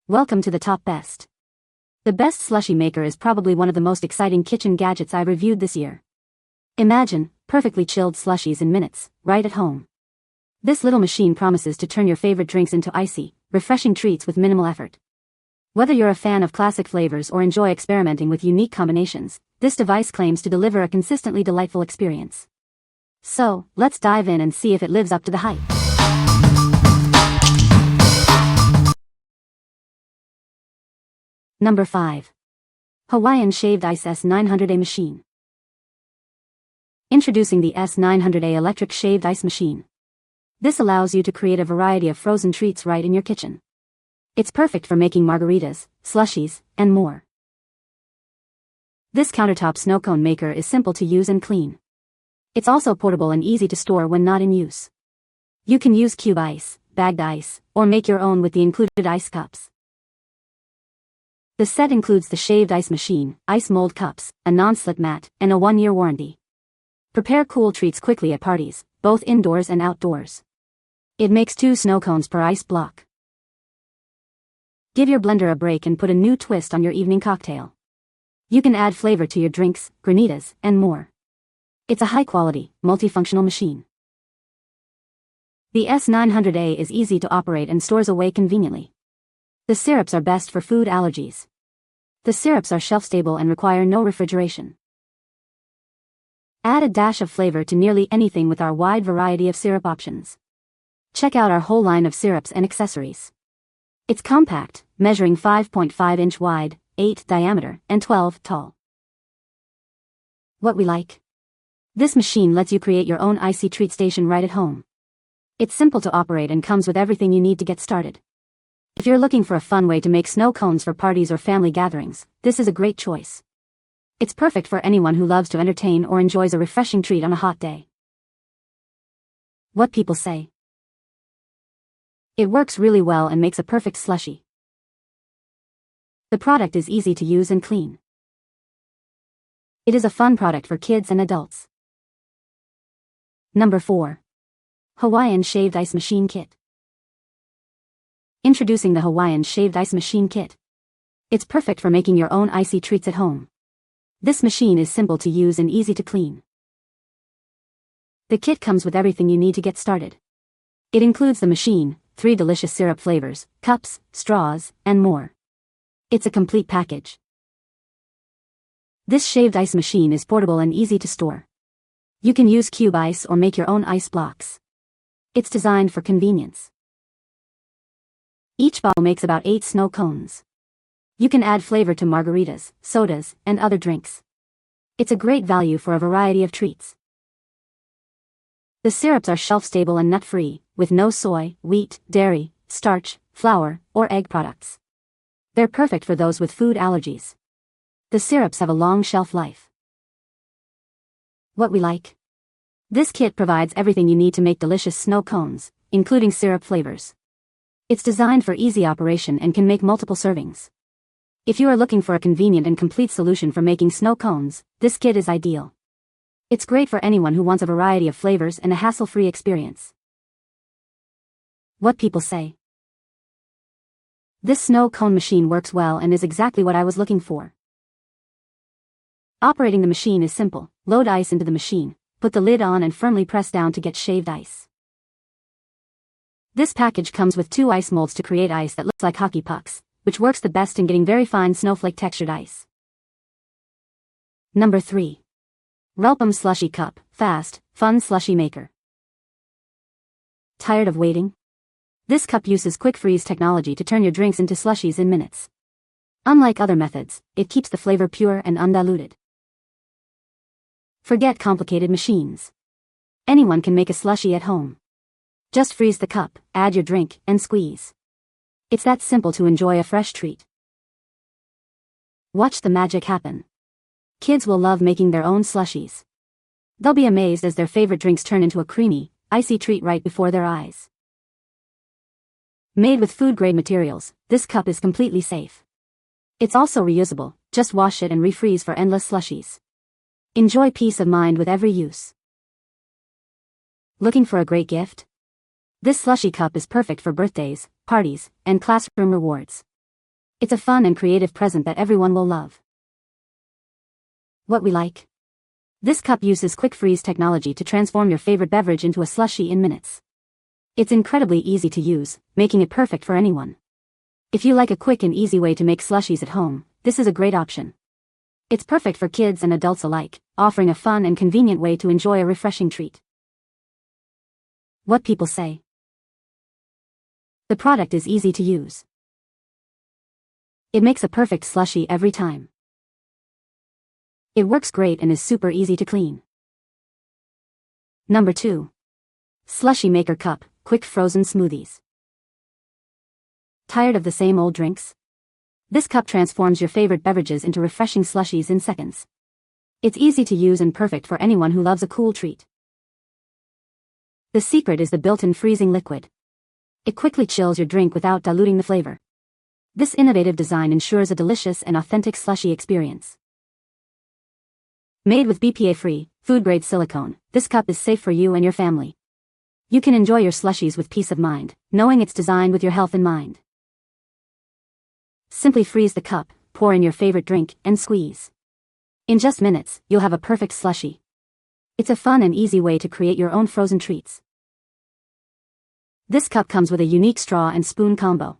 Welcome to the top best. The best slushy maker is probably one of the most exciting kitchen gadgets I've reviewed this year. Imagine perfectly chilled slushies in minutes, right at home. This little machine promises to turn your favorite drinks into icy, refreshing treats with minimal effort. Whether you're a fan of classic flavors or enjoy experimenting with unique combinations, this device claims to deliver a consistently delightful experience. So, let's dive in and see if it lives up to the hype. Number 5. Hawaiian Shaved Ice S900A Machine. Introducing the S900A Electric Shaved Ice Machine. This allows you to create a variety of frozen treats right in your kitchen. It's perfect for making margaritas, slushies, and more. This countertop snow cone maker is simple to use and clean. It's also portable and easy to store when not in use. You can use cube ice, bagged ice, or make your own with the included ice cups. The set includes the shaved ice machine, ice mold cups, a non-slip mat, and a 1-year warranty. Prepare cool treats quickly at parties, both indoors and outdoors. It makes 2 snow cones per ice block. Give your blender a break and put a new twist on your evening cocktail. You can add flavor to your drinks, granitas, and more. It's a high-quality, multifunctional machine. The S900A is easy to operate and stores away conveniently. The syrups are best for food allergies. The syrups are shelf-stable and require no refrigeration. Add a dash of flavor to nearly anything with our wide variety of syrup options. Check out our whole line of syrups and accessories. It's compact, measuring 5.5-inch wide, 8 diameter, and 12 tall. What we like? This machine lets you create your own icy treat station right at home. It's simple to operate and comes with everything you need to get started. If you're looking for a fun way to make snow cones for parties or family gatherings, this is a great choice. It's perfect for anyone who loves to entertain or enjoys a refreshing treat on a hot day. What people say. It works really well and makes a perfect slushie. The product is easy to use and clean. It is a fun product for kids and adults. Number 4. Hawaiian Shaved Ice Machine Kit. Introducing the Hawaiian Shaved Ice Machine Kit. It's perfect for making your own icy treats at home. This machine is simple to use and easy to clean. The kit comes with everything you need to get started. It includes the machine, 3 delicious syrup flavors, cups, straws, and more. It's a complete package. This shaved ice machine is portable and easy to store. You can use cube ice or make your own ice blocks. It's designed for convenience. Each bottle makes about 8 snow cones. You can add flavor to margaritas, sodas, and other drinks. It's a great value for a variety of treats. The syrups are shelf-stable and nut-free, with no soy, wheat, dairy, starch, flour, or egg products. They're perfect for those with food allergies. The syrups have a long shelf life. What we like? This kit provides everything you need to make delicious snow cones, including syrup flavors. It's designed for easy operation and can make multiple servings. If you are looking for a convenient and complete solution for making snow cones, this kit is ideal. It's great for anyone who wants a variety of flavors and a hassle-free experience. What people say. This snow cone machine works well and is exactly what I was looking for. Operating the machine is simple. Load ice into the machine, put the lid on and firmly press down to get shaved ice. This package comes with 2 ice molds to create ice that looks like hockey pucks, which works the best in getting very fine snowflake textured ice. Number 3. RELPOM Slushy Cup, Fast, Fun Slushy Maker. Tired of waiting? This cup uses quick freeze technology to turn your drinks into slushies in minutes. Unlike other methods, it keeps the flavor pure and undiluted. Forget complicated machines. Anyone can make a slushie at home. Just freeze the cup, add your drink, and squeeze. It's that simple to enjoy a fresh treat. Watch the magic happen. Kids will love making their own slushies. They'll be amazed as their favorite drinks turn into a creamy, icy treat right before their eyes. Made with food-grade materials, this cup is completely safe. It's also reusable, just wash it and refreeze for endless slushies. Enjoy peace of mind with every use. Looking for a great gift? This slushie cup is perfect for birthdays, parties, and classroom rewards. It's a fun and creative present that everyone will love. What we like. This cup uses quick freeze technology to transform your favorite beverage into a slushie in minutes. It's incredibly easy to use, making it perfect for anyone. If you like a quick and easy way to make slushies at home, this is a great option. It's perfect for kids and adults alike, offering a fun and convenient way to enjoy a refreshing treat. What people say. The product is easy to use. It makes a perfect slushie every time. It works great and is super easy to clean. Number 2. Slushy Maker Cup, Quick Frozen Smoothies. Tired of the same old drinks? This cup transforms your favorite beverages into refreshing slushies in seconds. It's easy to use and perfect for anyone who loves a cool treat. The secret is the built-in freezing liquid. It quickly chills your drink without diluting the flavor. This innovative design ensures a delicious and authentic slushie experience. Made with BPA-free, food-grade silicone, this cup is safe for you and your family. You can enjoy your slushies with peace of mind, knowing it's designed with your health in mind. Simply freeze the cup, pour in your favorite drink, and squeeze. In just minutes, you'll have a perfect slushie. It's a fun and easy way to create your own frozen treats. This cup comes with a unique straw and spoon combo.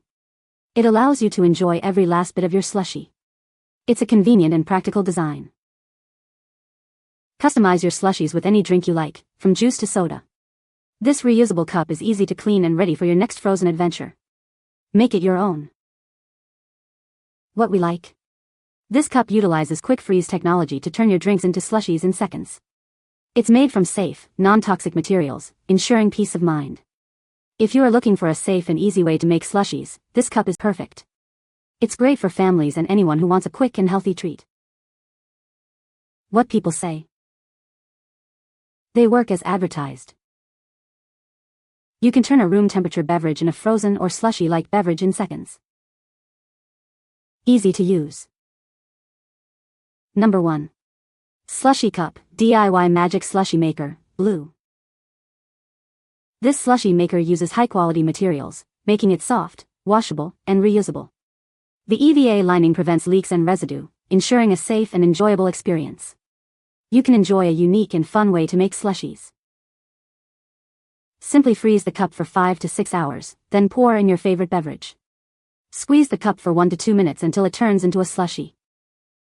It allows you to enjoy every last bit of your slushie. It's a convenient and practical design. Customize your slushies with any drink you like, from juice to soda. This reusable cup is easy to clean and ready for your next frozen adventure. Make it your own. What we like. This cup utilizes quick freeze technology to turn your drinks into slushies in seconds. It's made from safe, non-toxic materials, ensuring peace of mind. If you are looking for a safe and easy way to make slushies, this cup is perfect. It's great for families and anyone who wants a quick and healthy treat. What people say. They work as advertised. You can turn a room temperature beverage in a frozen or slushie-like beverage in seconds. Easy to use. Number 1. Slushy Cup, DIY Magic Slushy Maker, Blue. This slushy maker uses high-quality materials, making it soft, washable, and reusable. The EVA lining prevents leaks and residue, ensuring a safe and enjoyable experience. You can enjoy a unique and fun way to make slushies. Simply freeze the cup for 5 to 6 hours, then pour in your favorite beverage. Squeeze the cup for 1 to 2 minutes until it turns into a slushie.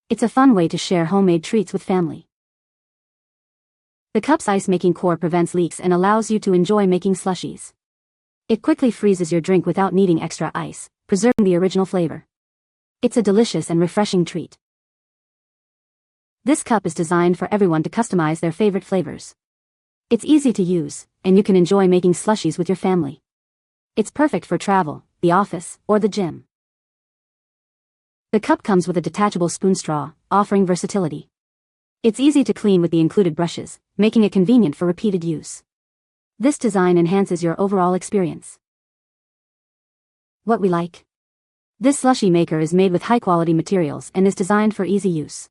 It's a fun way to share homemade treats with family. The cup's ice-making core prevents leaks and allows you to enjoy making slushies. It quickly freezes your drink without needing extra ice, preserving the original flavor. It's a delicious and refreshing treat. This cup is designed for everyone to customize their favorite flavors. It's easy to use, and you can enjoy making slushies with your family. It's perfect for travel, the office, or the gym. The cup comes with a detachable spoon straw, offering versatility. It's easy to clean with the included brushes, making it convenient for repeated use. This design enhances your overall experience. What we like. This slushy maker is made with high-quality materials and is designed for easy use.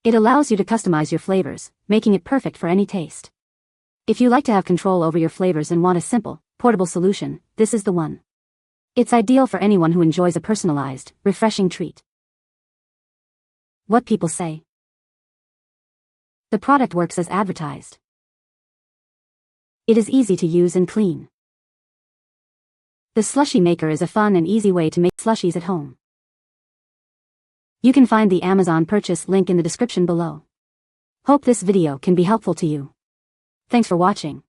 It allows you to customize your flavors, making it perfect for any taste. If you like to have control over your flavors and want a simple, portable solution, this is the one. It's ideal for anyone who enjoys a personalized, refreshing treat. What people say. The product works as advertised. It is easy to use and clean. The slushy maker is a fun and easy way to make slushies at home. You can find the Amazon purchase link in the description below. Hope this video can be helpful to you. Thanks for watching.